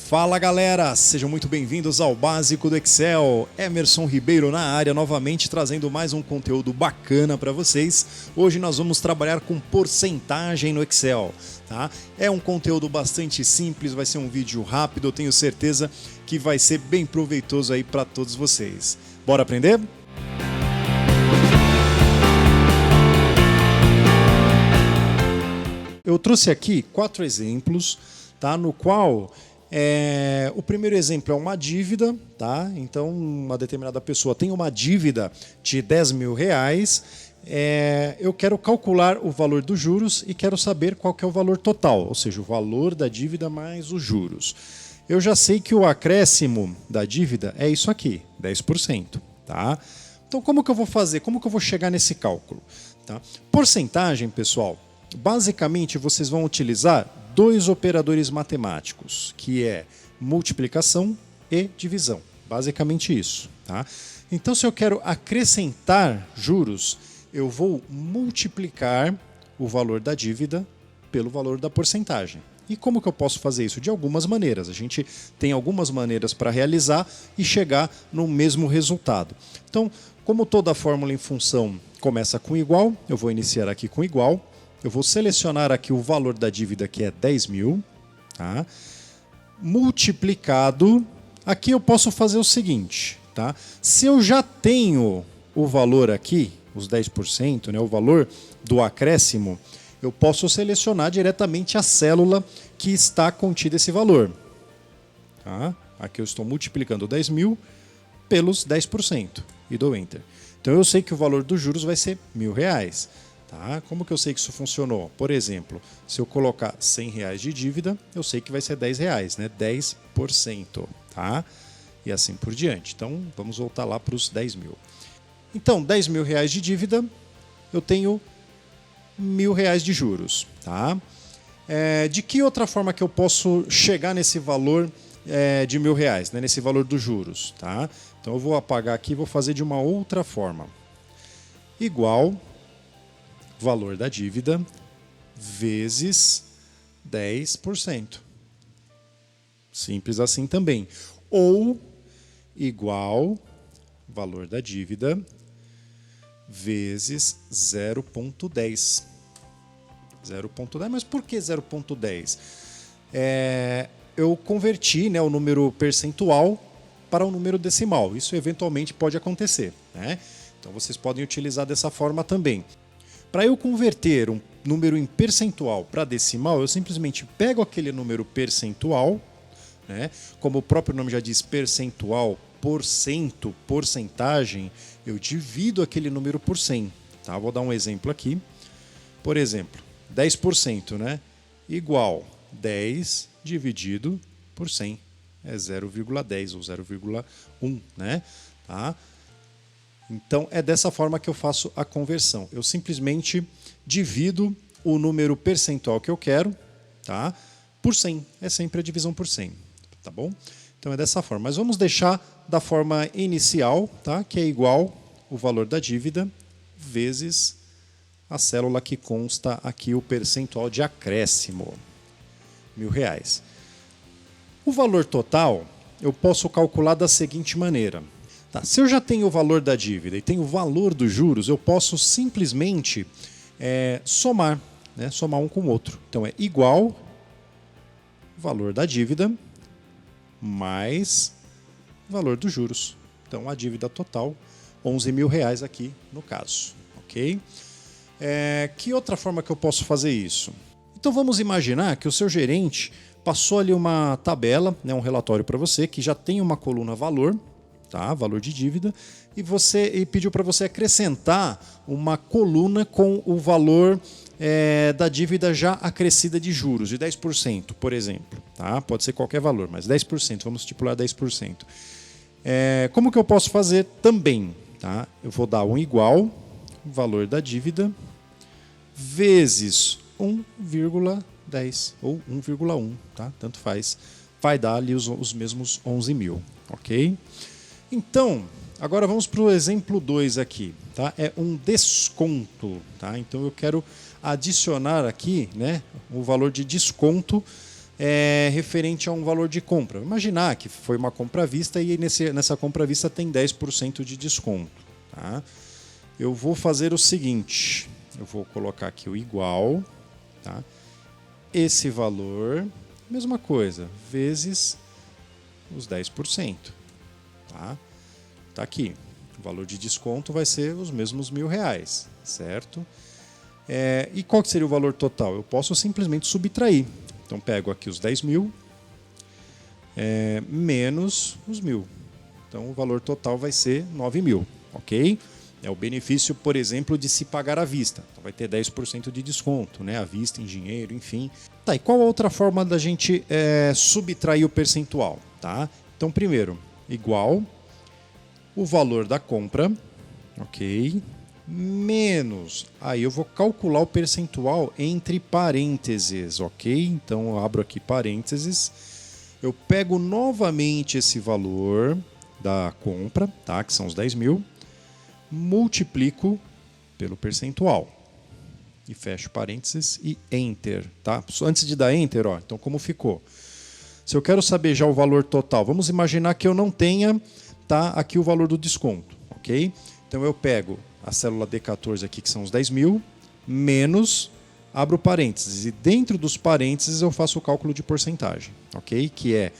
Fala galera, sejam muito bem-vindos ao Básico do Excel. Emerson Ribeiro na área, novamente trazendo mais um conteúdo bacana para vocês. Hoje nós vamos trabalhar com porcentagem no Excel, tá? É um conteúdo bastante simples, vai ser um vídeo rápido, eu tenho certeza que vai ser bem proveitoso aí para todos vocês. Bora aprender? Eu trouxe aqui 4 exemplos, tá? No qual o primeiro exemplo é uma dívida, tá? Então uma determinada pessoa tem uma dívida de 10 mil reais, eu quero calcular o valor dos juros e quero saber qual que é o valor total, ou seja, o valor da dívida mais os juros. Eu já sei que o acréscimo da dívida é isso aqui, 10%, tá? Então como que eu vou fazer? Como que eu vou chegar nesse cálculo? Tá? Porcentagem, pessoal, basicamente vocês vão utilizar 2 operadores matemáticos, que é multiplicação e divisão. Basicamente isso. Tá? Então, se eu quero acrescentar juros, eu vou multiplicar o valor da dívida pelo valor da porcentagem. E como que eu posso fazer isso? De algumas maneiras. A gente tem algumas maneiras para realizar e chegar no mesmo resultado. Então, como toda fórmula em função começa com igual, eu vou iniciar aqui com igual. Eu vou selecionar aqui o valor da dívida, que é 10 mil, tá? Multiplicado. Aqui eu posso fazer o seguinte, tá? Se eu já tenho o valor aqui, os 10%, né, o valor do acréscimo, eu posso selecionar diretamente a célula que está contida esse valor. Tá? Aqui eu estou multiplicando 10 mil pelos 10% e dou Enter. Então eu sei que o valor dos juros vai ser R$1.000. Tá? Como que eu sei que isso funcionou? Por exemplo, se eu colocar R$100 de dívida, eu sei que vai ser R$10, né? 10%. Tá? E assim por diante. Então, vamos voltar lá para os 10 mil. Então, 10 mil reais de dívida, eu tenho R$1.000 de juros. Tá? De que outra forma que eu posso chegar nesse valor de R$1.000, né? Nesse valor dos juros? Tá? Então, eu vou apagar aqui e vou fazer de uma outra forma. Igual valor da dívida vezes 10%. Simples assim também. Ou igual valor da dívida vezes 0,10. 0,10, mas por que 0,10? Eu converti, né, o número percentual para um número decimal. Isso eventualmente pode acontecer, né? Então vocês podem utilizar dessa forma também. Para eu converter um número em percentual para decimal, eu simplesmente pego aquele número percentual, né? Como o próprio nome já diz, percentual, porcento, porcentagem, eu divido aquele número por 100. Tá? Vou dar um exemplo aqui. Por exemplo, 10%, né? Igual 10 dividido por 100. É 0,10 ou 0,1, né? Tá? Então, é dessa forma que eu faço a conversão. Eu simplesmente divido o número percentual que eu quero, tá, por 100. É sempre a divisão por 100, tá bom? Então, é dessa forma. Mas vamos deixar da forma inicial, tá, que é igual o valor da dívida vezes a célula que consta aqui o percentual de acréscimo, R$1.000. O valor total eu posso calcular da seguinte maneira. Tá, se eu já tenho o valor da dívida e tenho o valor dos juros, eu posso simplesmente somar, né? Somar um com o outro. Então é igual valor da dívida mais valor dos juros. Então a dívida total, R$11.000 aqui no caso. Ok? Que outra forma que eu posso fazer isso? Então vamos imaginar que o seu gerente passou ali uma tabela, né, um relatório para você, que já tem uma coluna valor, tá? Valor de dívida, e pediu para você acrescentar uma coluna com o valor da dívida já acrescida de juros, de 10%, por exemplo. Tá? Pode ser qualquer valor, mas 10%, vamos estipular 10%. Como que eu posso fazer também? Tá? Eu vou dar um igual valor da dívida vezes 1,10 ou 1,1, tá? Tanto faz. Vai dar ali os mesmos 11.000, ok? Então, agora vamos para o exemplo 2 aqui, tá? É um desconto, tá? Então eu quero adicionar aqui, né, o valor de desconto referente a um valor de compra. Imaginar que foi uma compra à vista e nessa compra à vista tem 10% de desconto. Tá? Eu vou fazer o seguinte, eu vou colocar aqui o igual, tá? Esse valor, mesma coisa, vezes os 10%. Tá? Tá aqui. O valor de desconto vai ser os mesmos R$1.000, certo? E qual que seria o valor total? Eu posso simplesmente subtrair. Então pego aqui os 10.000 menos os 1.000. Então o valor total vai ser 9.000, ok? É o benefício, por exemplo, de se pagar à vista. Então vai ter 10% de desconto, né? À vista, em dinheiro, enfim. Tá, e qual a outra forma da gente subtrair o percentual? Tá? Então primeiro, igual o valor da compra, ok? Menos, aí eu vou calcular o percentual entre parênteses, ok? Então eu abro aqui parênteses, eu pego novamente esse valor da compra, tá? Que são os 10.000, multiplico pelo percentual e fecho parênteses e Enter, tá? Antes de dar Enter, ó, então como ficou? Se eu quero saber já o valor total, vamos imaginar que eu não tenha, tá, aqui o valor do desconto, ok? Então eu pego a célula D14 aqui, que são os 10.000, menos, abro parênteses. E dentro dos parênteses eu faço o cálculo de porcentagem, ok? Que é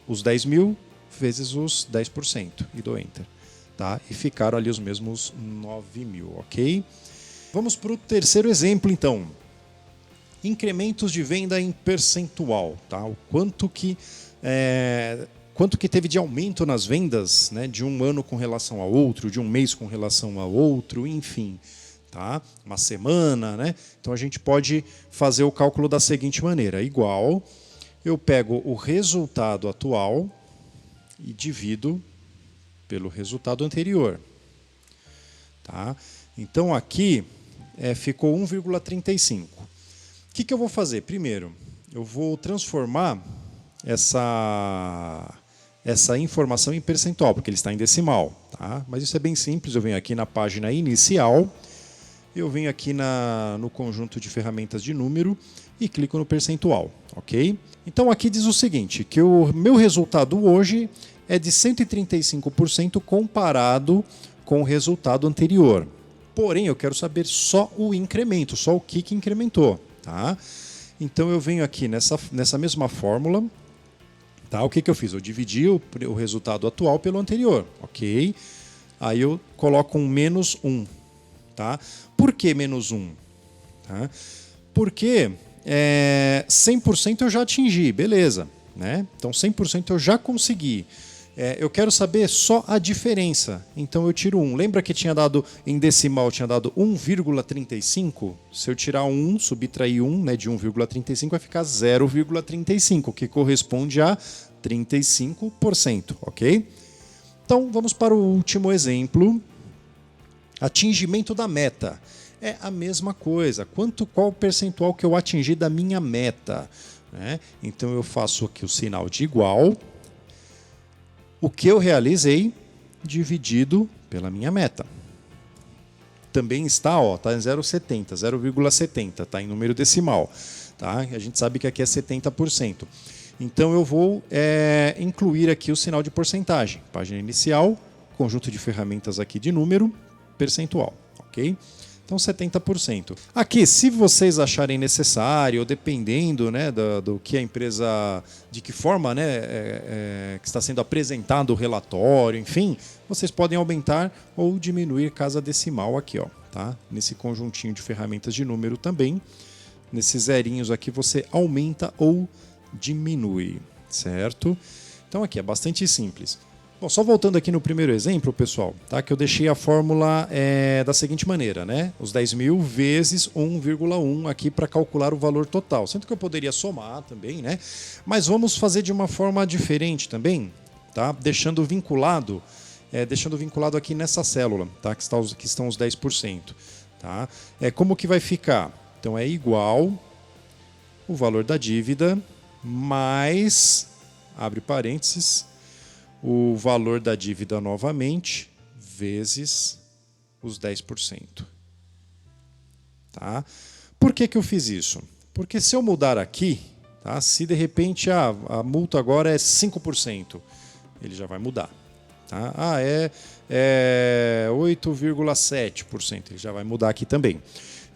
os 10.000 vezes os 10% e dou Enter. Tá? E ficaram ali os mesmos 9.000, ok? Vamos para o terceiro exemplo, então. Incrementos de venda em percentual. Tá? O quanto que teve de aumento nas vendas, né, de um ano com relação ao outro, de um mês com relação ao outro, enfim, tá? Uma semana, né? Então a gente pode fazer o cálculo da seguinte maneira: igual, eu pego o resultado atual e divido pelo resultado anterior. Tá? Então aqui ficou 1,35. O que eu vou fazer? Primeiro, eu vou transformar essa informação em percentual, porque ele está em decimal. Tá? Mas isso é bem simples, eu venho aqui na página inicial, eu venho aqui no conjunto de ferramentas de número e clico no percentual. Ok? Então aqui diz o seguinte, que o meu resultado hoje é de 135% comparado com o resultado anterior. Porém, eu quero saber só o incremento, só o que incrementou. Tá? Então eu venho aqui nessa mesma fórmula. Tá? O que eu fiz? Eu dividi o resultado atual pelo anterior. Ok? Aí eu coloco um menos 1. Tá? Por que menos 1? Tá? Porque 100% eu já atingi, beleza. Né? Então 100% eu já consegui. Eu quero saber só a diferença. Então eu tiro 1. Lembra que tinha dado em decimal, tinha dado 1,35? Se eu tirar 1, subtrair 1, né, de 1,35, vai ficar 0,35, que corresponde a 35%, ok? Então vamos para o último exemplo. Atingimento da meta. É a mesma coisa. Qual o percentual que eu atingi da minha meta? Né? Então eu faço aqui o sinal de igual. O que eu realizei dividido pela minha meta. Também está, tá em 0,70, tá em número decimal. Tá? A gente sabe que aqui é 70%. Então eu vou incluir aqui o sinal de porcentagem. Página inicial, conjunto de ferramentas aqui de número, percentual. Ok? Então 70%. Aqui, se vocês acharem necessário, ou dependendo, né, do que a empresa, de que forma, né, que está sendo apresentado o relatório, enfim, vocês podem aumentar ou diminuir casa decimal aqui, ó, tá? Nesse conjuntinho de ferramentas de número também. Nesses zerinhos aqui você aumenta ou diminui, certo? Então aqui é bastante simples. Bom, só voltando aqui no primeiro exemplo, pessoal, tá? Que eu deixei a fórmula da seguinte maneira, né? Os 10.000 vezes 1,1 aqui para calcular o valor total. Sendo que eu poderia somar também, né? Mas vamos fazer de uma forma diferente também, tá? Deixando vinculado aqui nessa célula, tá? Que estão os 10%. Tá? Como que vai ficar? Então é igual o valor da dívida mais, abre parênteses, o valor da dívida novamente, vezes os 10%. Tá? Por que eu fiz isso? Porque se eu mudar aqui, Tá? Se de repente a multa agora é 5%, ele já vai mudar. Tá? É 8,7%, ele já vai mudar aqui também.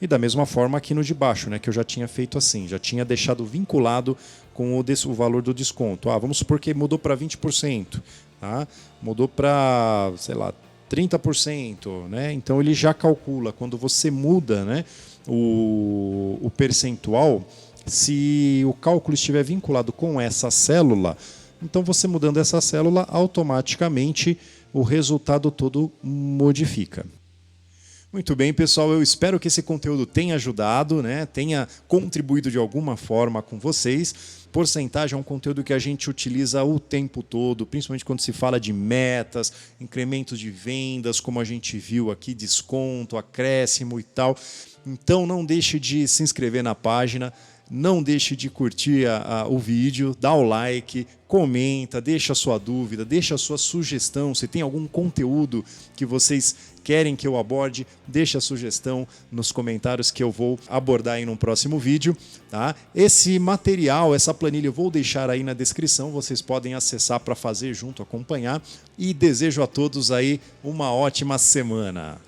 E da mesma forma aqui no de baixo, né, que eu já tinha feito assim, já tinha deixado vinculado com o valor do desconto. Vamos supor que mudou para 20%, tá? Mudou para, sei lá, 30%, né? Então ele já calcula quando você muda, né, o percentual, se o cálculo estiver vinculado com essa célula, então você mudando essa célula, automaticamente o resultado todo modifica. Muito bem, pessoal, eu espero que esse conteúdo tenha ajudado, né? Tenha contribuído de alguma forma com vocês. Porcentagem é um conteúdo que a gente utiliza o tempo todo, principalmente quando se fala de metas, incrementos de vendas, como a gente viu aqui, desconto, acréscimo e tal. Então não deixe de se inscrever na página, não deixe de curtir o vídeo, dá o like, comenta, deixa a sua dúvida, deixa a sua sugestão. Se tem algum conteúdo que vocês querem que eu aborde, deixa a sugestão nos comentários que eu vou abordar aí num próximo vídeo. Tá? Esse material, essa planilha eu vou deixar aí na descrição, vocês podem acessar para fazer junto, acompanhar. E desejo a todos aí uma ótima semana.